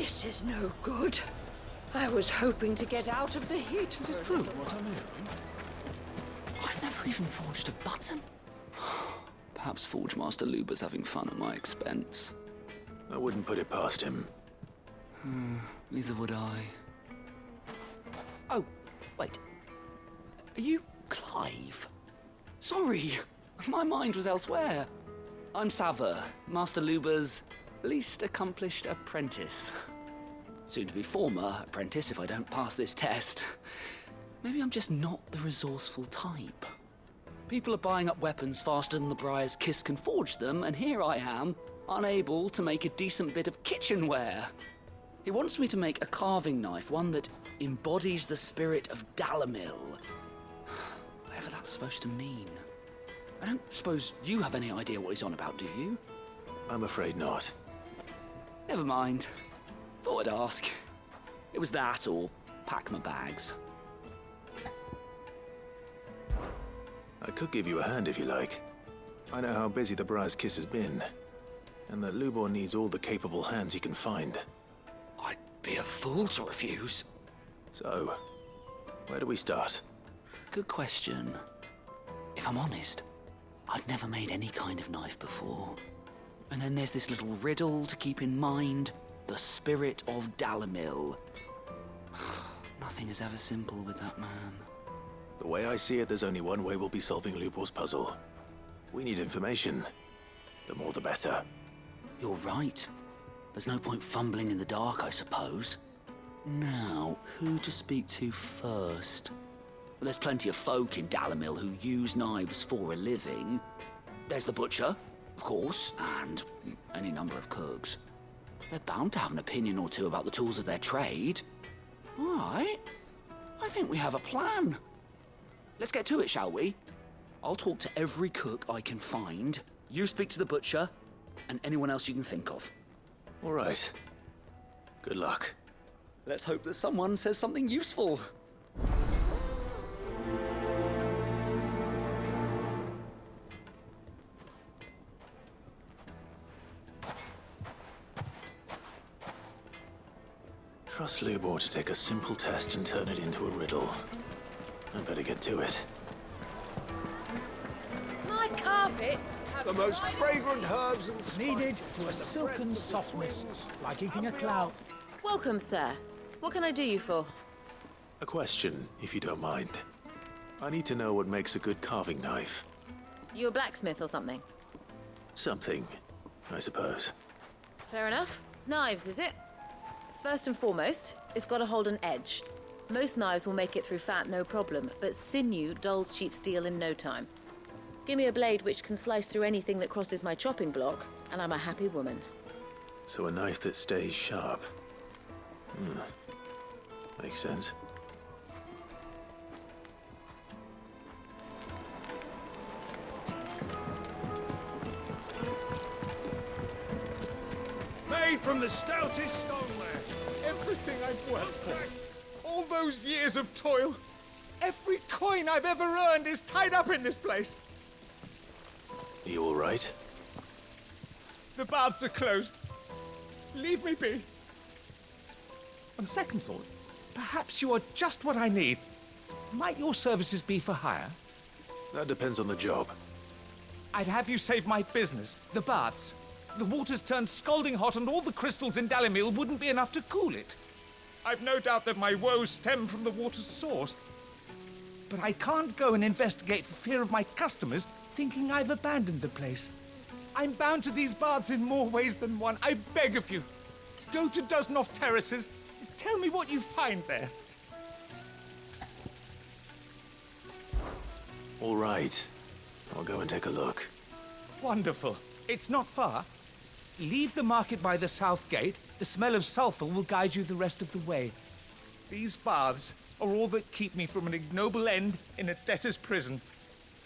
This is no good. I was hoping to get out of the heat. Is it true what I'm hearing? I've never even forged a button. Perhaps Forge Master Lubo's having fun at my expense. I wouldn't put it past him. Neither would I. Oh, wait. Are you Clive? Sorry, my mind was elsewhere. I'm Sava, Master Lubo's least accomplished apprentice. Soon to be former apprentice if I don't pass this test. Maybe I'm just not the resourceful type. People are buying up weapons faster than the Briar's Kiss can forge them, and here I am, unable to make a decent bit of kitchenware. He wants me to make a carving knife, one that embodies the spirit of Dalimil. Whatever that's supposed to mean. I don't suppose you have any idea what he's on about, do you? I'm afraid not. Never mind. Thought I'd ask. It was that or pack my bags. I could give you a hand if you like. I know how busy the Briar's Kiss has been, and that Lubo needs all the capable hands he can find. I'd be a fool to refuse. So, where do we start? Good question. If I'm honest, I've never made any kind of knife before. And then there's this little riddle to keep in mind. The spirit of Dalimil. Nothing is ever simple with that man. The way I see it, there's only one way we'll be solving Lubo's puzzle. We need information. The more the better. You're right. There's no point fumbling in the dark, I suppose. Now, who to speak to first? Well, there's plenty of folk in Dalimil who use knives for a living. There's the butcher, of course, and any number of cooks. They're bound to have an opinion or two about the tools of their trade. All right. I think we have a plan. Let's get to it, shall we? I'll talk to every cook I can find. You speak to the butcher, and anyone else you can think of. All right. Good luck. Let's hope that someone says something useful. Trust Lubo to take a simple test and turn it into a riddle. I better get to it. My carpets have The most fragrant herbs and spices. Kneaded to a silken softness, like eating a cloud. Welcome, sir. What can I do you for? A question, if you don't mind. I need to know what makes a good carving knife. You a blacksmith or something? Something, I suppose. Fair enough. Knives, is it? First and foremost, it's got to hold an edge. Most knives will make it through fat, no problem, but sinew dulls cheap steel in no time. Give me a blade which can slice through anything that crosses my chopping block, and I'm a happy woman. So a knife that stays sharp. Makes sense. Made from the stoutest stoneware. Everything I've worked for. All those years of toil. Every coin I've ever earned is tied up in this place. Are you all right? The baths are closed. Leave me be. On second thought, perhaps you are just what I need. Might your services be for hire? That depends on the job. I'd have you save my business, the baths. The water's turned scalding hot and all the crystals in Dalimil wouldn't be enough to cool it. I've no doubt that my woes stem from the water's source. But I can't go and investigate for fear of my customers thinking I've abandoned the place. I'm bound to these baths in more ways than one. I beg of you. Go to Doeznov Terraces. Tell me what you find there. All right. I'll go and take a look. Wonderful. It's not far. Leave the market by the south gate. The smell of sulfur will guide you the rest of the way. These baths are all that keep me from an ignoble end in a debtor's prison.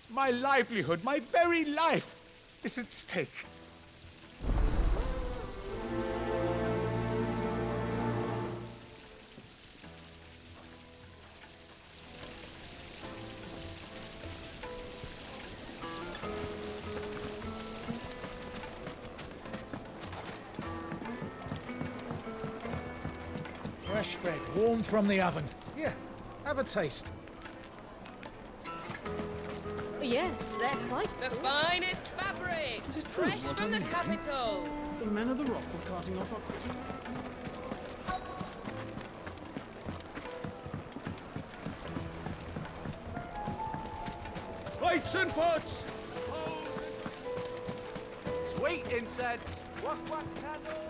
My livelihood, my very life, is at stake. fresh bread, warm from the oven. Here, have a taste. Yes, they're quite The finest fabric! Is it true Fresh what from I'm the hearing? capital! The men of the rock were carting off our Christmas. Plates and pots! Sweet incense! Wax candle!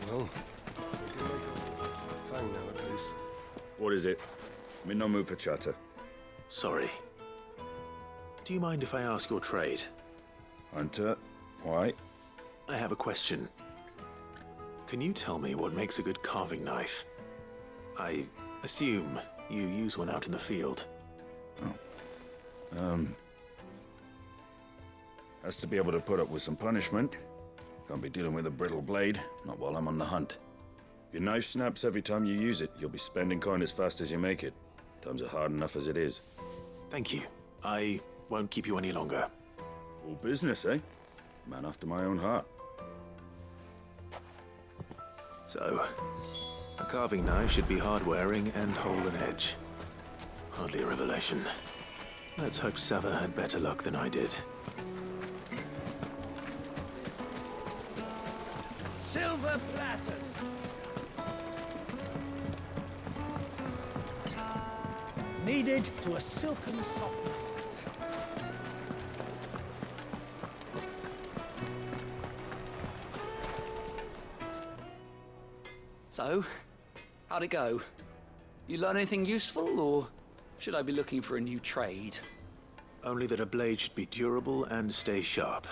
Well, we can make a fang nowadays. What is it? I'm in no mood for chatter. Sorry. Do you mind if I ask your trade? Hunter, why? I have a question. Can you tell me what makes a good carving knife? I assume you use one out in the field. Has to be able to put up with some punishment. Can't be dealing with a brittle blade, not while I'm on the hunt. If your knife snaps every time you use it, you'll be spending coin as fast as you make it. Times are hard enough as it is. Thank you. I won't keep you any longer. All business, eh? Man after my own heart. So, a carving knife should be hard-wearing and hold an edge. Hardly a revelation. Let's hope Sava had better luck than I did. Silver platters! Kneaded to a silken softness. So, how'd it go? You learn anything useful, or should I be looking for a new trade? Only that a blade should be durable and stay sharp.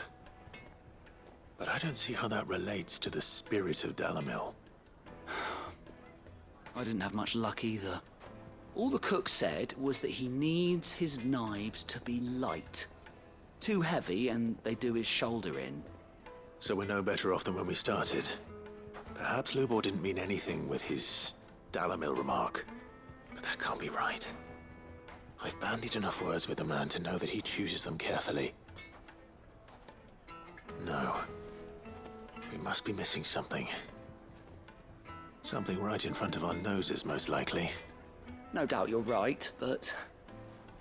But I don't see how that relates to the spirit of Dalimil. I didn't have much luck either. All the cook said was that he needs his knives to be light. Too heavy and they do his shoulder in. So we're no better off than when we started. Perhaps Lubo didn't mean anything with his Dalimil remark. But that can't be right. I've bandied enough words with the man to know that he chooses them carefully. No. We must be missing something. Something right in front of our noses, most likely. No doubt you're right, but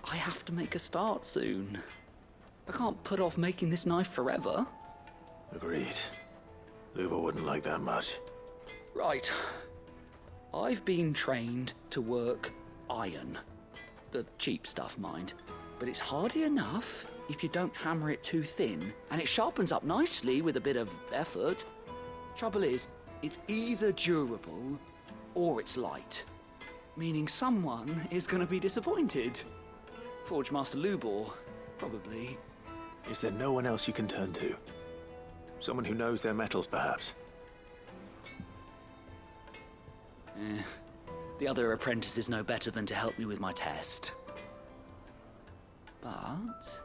I have to make a start soon. I can't put off making this knife forever. Agreed. Lubo wouldn't like that much. Right. I've been trained to work iron. The cheap stuff, mind. But it's hardy enough if you don't hammer it too thin, and it sharpens up nicely with a bit of effort. Trouble is, it's either durable or it's light. Meaning someone is going to be disappointed. Forge Master Lubo, probably. Is there no one else you can turn to? Someone who knows their metals, perhaps? The other apprentices know better than to help me with my test. But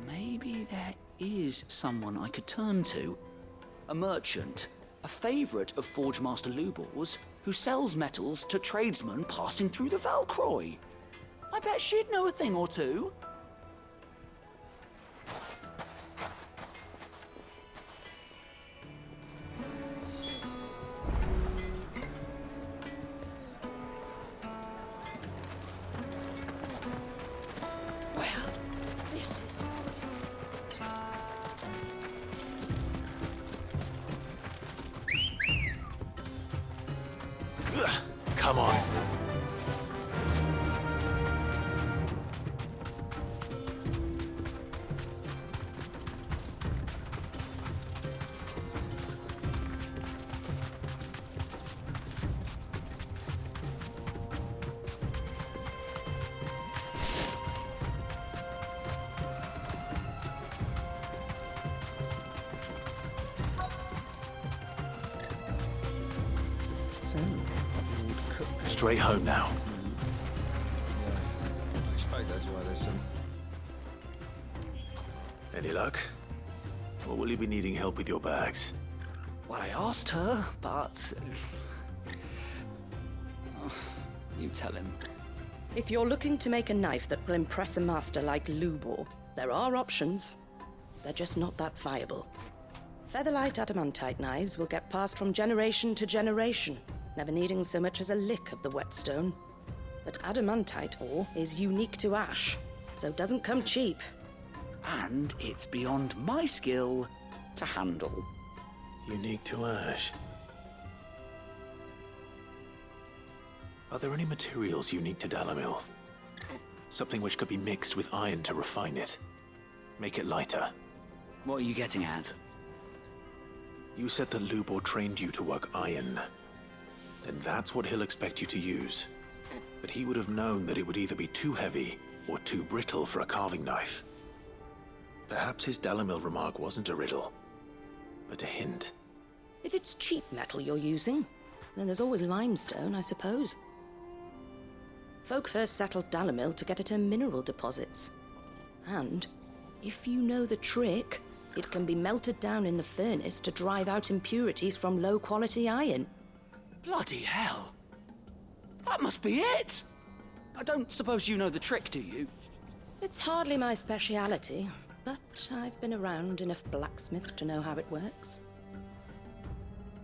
maybe there is someone I could turn to. A merchant, a favourite of Forge Master Lubo's, who sells metals to tradesmen passing through the Velkroy. I bet she'd know a thing or two. Come on. Straight home now. I expect that's why there's some. Any luck? Or will you be needing help with your bags? Well, I asked her, but... you tell him. If you're looking to make a knife that will impress a master like Lubo, there are options. They're just not that viable. Featherlight adamantite knives will get passed from generation to generation, never needing so much as a lick of the whetstone. But adamantite ore is unique to ash, so it doesn't come cheap. And it's beyond my skill to handle. Unique to ash. Are there any materials unique to Dalimil? Something which could be mixed with iron to refine it. Make it lighter. What are you getting at? You said that Lubo trained you to work iron. Then that's what he'll expect you to use. But he would have known that it would either be too heavy or too brittle for a carving knife. Perhaps his Dalimil remark wasn't a riddle, but a hint. If it's cheap metal you're using, then there's always limestone, I suppose. Folk first settled Dalimil to get at her mineral deposits. And, if you know the trick, it can be melted down in the furnace to drive out impurities from low-quality iron. Bloody hell! That must be it! I don't suppose you know the trick, do you? It's hardly my speciality, but I've been around enough blacksmiths to know how it works.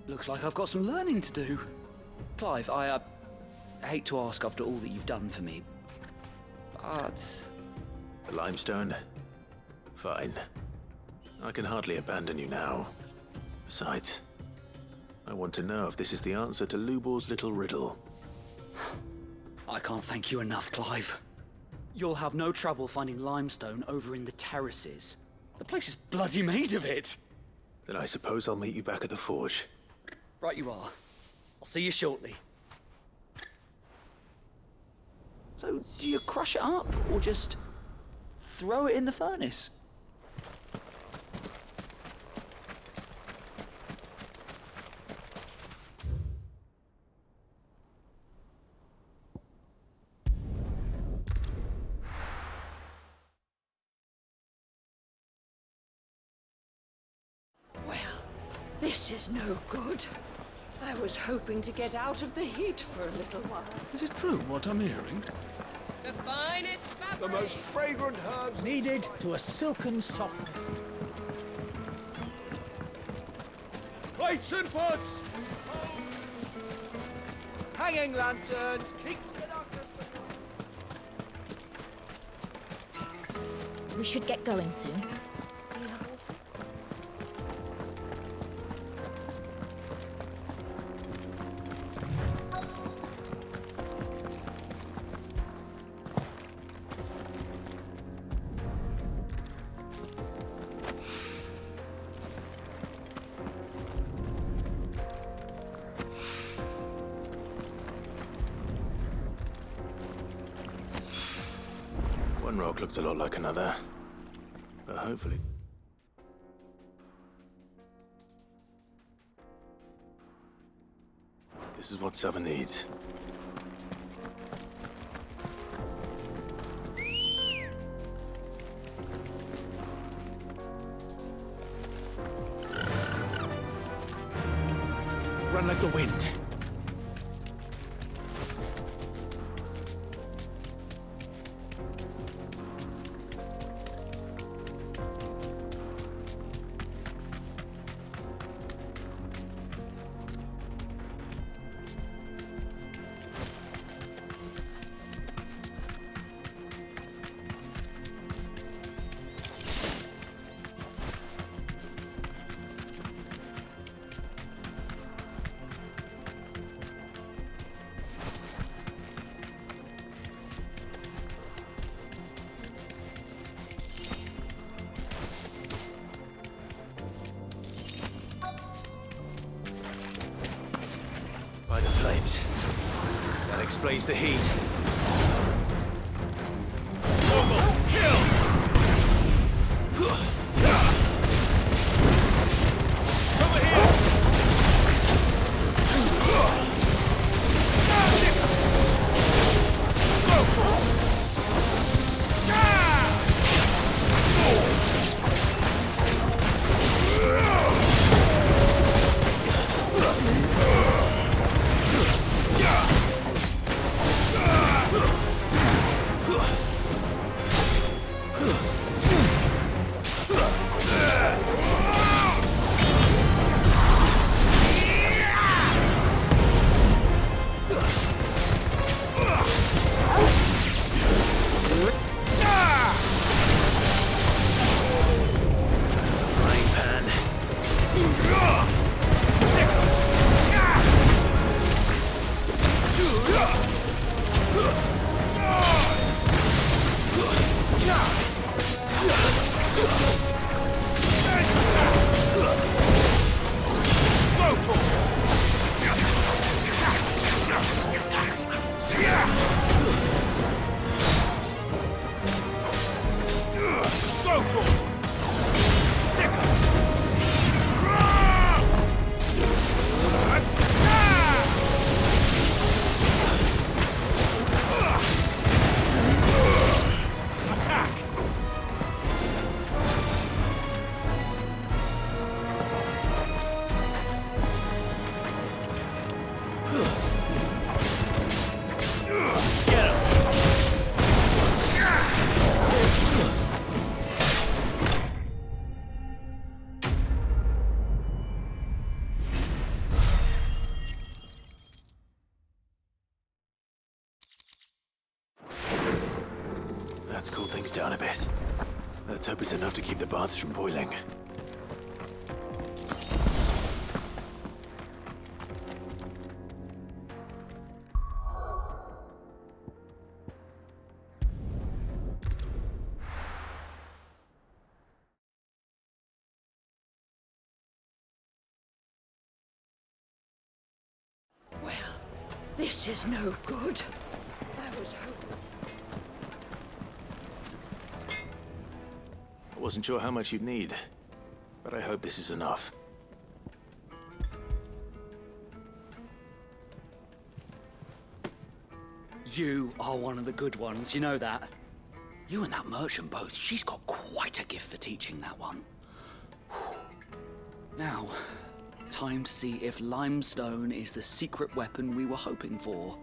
Looks like I've got some learning to do. Clive, I hate to ask after all that you've done for me, but... The limestone? Fine. I can hardly abandon you now. Besides, I want to know if this is the answer to Lubo's little riddle. I can't thank you enough, Clive. You'll have no trouble finding limestone over in the Terraces. The place is bloody made of it. Then I suppose I'll meet you back at the forge. Right you are. I'll see you shortly. So, do you crush it up, or just throw it in the furnace? Well, this is no good. I was hoping to get out of the heat for a little while. Is it true what I'm hearing? The finest fabric. The most fragrant herbs needed to a silken softness. Lights and pots! Hanging lanterns, keep We should get going soon. One rock looks a lot like another. But hopefully... This is what Sava needs. Run like the wind. By the flames. That explains the heat. Over here! Let's cool things down a bit. Let's hope it's enough to keep the baths from boiling. Well, this is no good. I was hoping... I wasn't sure how much you'd need, but I hope this is enough. You are one of the good ones, you know that. You and that merchant both, she's got quite a gift for teaching that one. Now, time to see if limestone is the secret weapon we were hoping for.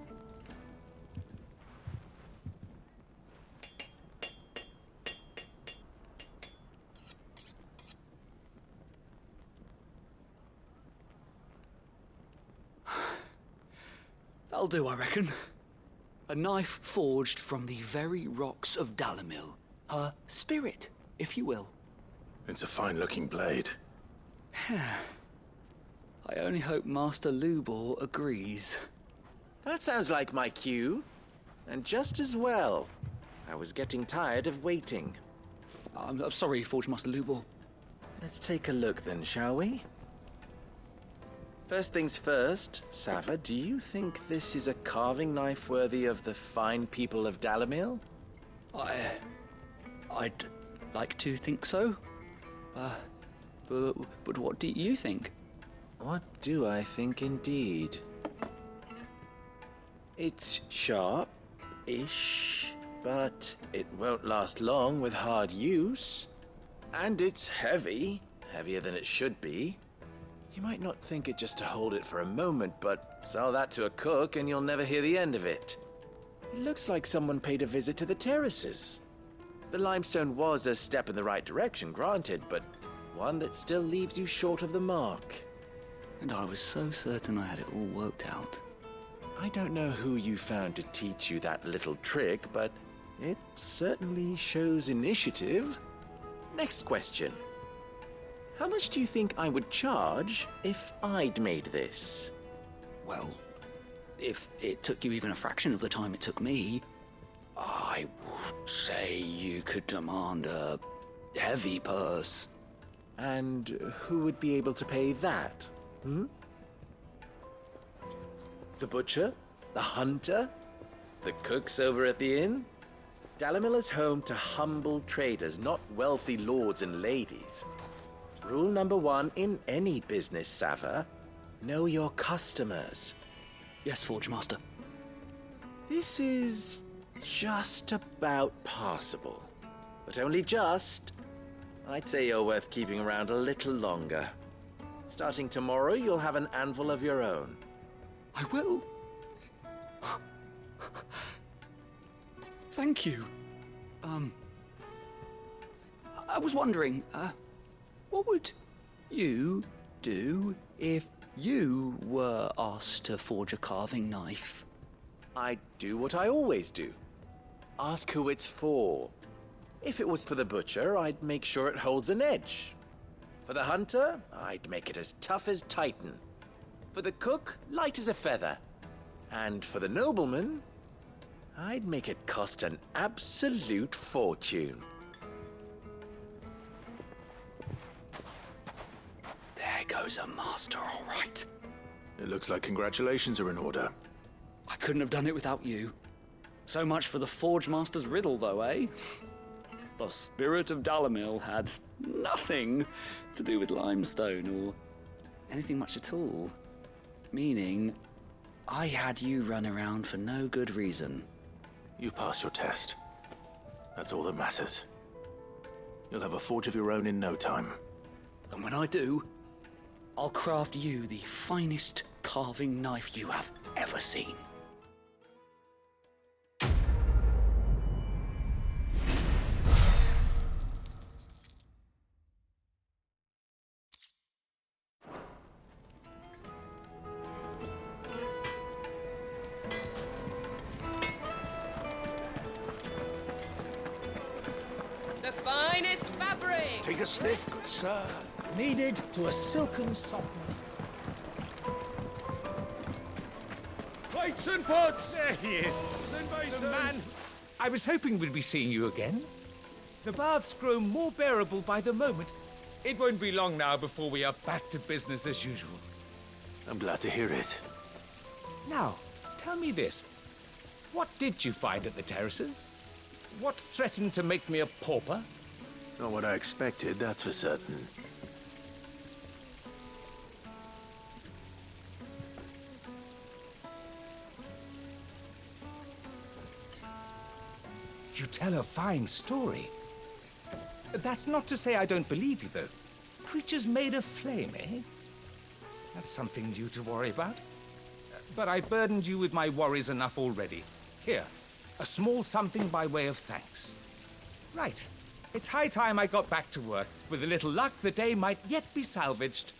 That'll do, I reckon. A knife forged from the very rocks of Dalimil. Her spirit, if you will. It's a fine-looking blade. I only hope Master Lubo agrees. That sounds like my cue. And just as well. I was getting tired of waiting. I'm sorry, Forge Master Lubo. Let's take a look then, shall we? First things first, Sava, do you think this is a carving knife worthy of the fine people of Dalimil? I'd like to think so. But what do you think? What do I think indeed? It's sharp-ish, but it won't last long with hard use. And it's heavy, heavier than it should be. You might not think it just to hold it for a moment, but sell that to a cook and you'll never hear the end of it. It looks like someone paid a visit to the Terraces. The limestone was a step in the right direction, granted, but one that still leaves you short of the mark. And I was so certain I had it all worked out. I don't know who you found to teach you that little trick, but it certainly shows initiative. Next question. How much do you think I would charge if I'd made this? Well, if it took you even a fraction of the time it took me, I would say you could demand a heavy purse. And who would be able to pay that? The butcher? The hunter? The cooks over at the inn? Dalimil is home to humble traders, not wealthy lords and ladies. Rule number 1 in any business, Sava. Know your customers. Yes, Forge Master. This is just about passable. But only just. I'd say you're worth keeping around a little longer. Starting tomorrow, you'll have an anvil of your own. I will. Thank you. I was wondering, what would you do if you were asked to forge a carving knife? I'd do what I always do. Ask who it's for. If it was for the butcher, I'd make sure it holds an edge. For the hunter, I'd make it as tough as Titan. For the cook, light as a feather. And for the nobleman, I'd make it cost an absolute fortune. There goes a master, all right. It looks like congratulations are in order. I couldn't have done it without you. So much for the Forge Master's riddle, though, eh? The spirit of Dalimil had nothing to do with limestone or anything much at all. Meaning, I had you run around for no good reason. You've passed your test. That's all that matters. You'll have a forge of your own in no time. And when I do, I'll craft you the finest carving knife you have ever seen. The finest fabric! Take a sniff, good sir. Kneaded to a silken softness. Plates and pots! There he is. And basins. The man. I was hoping we'd be seeing you again. The baths grow more bearable by the moment. It won't be long now before we are back to business as usual. I'm glad to hear it. Now, tell me this. What did you find at the terraces? What threatened to make me a pauper? Not what I expected, that's for certain. You tell a fine story. That's not to say I don't believe you, though. Creatures made of flame, eh? That's something new to worry about. But I burdened you with my worries enough already. Here, a small something by way of thanks. Right. It's high time I got back to work. With a little luck, the day might yet be salvaged.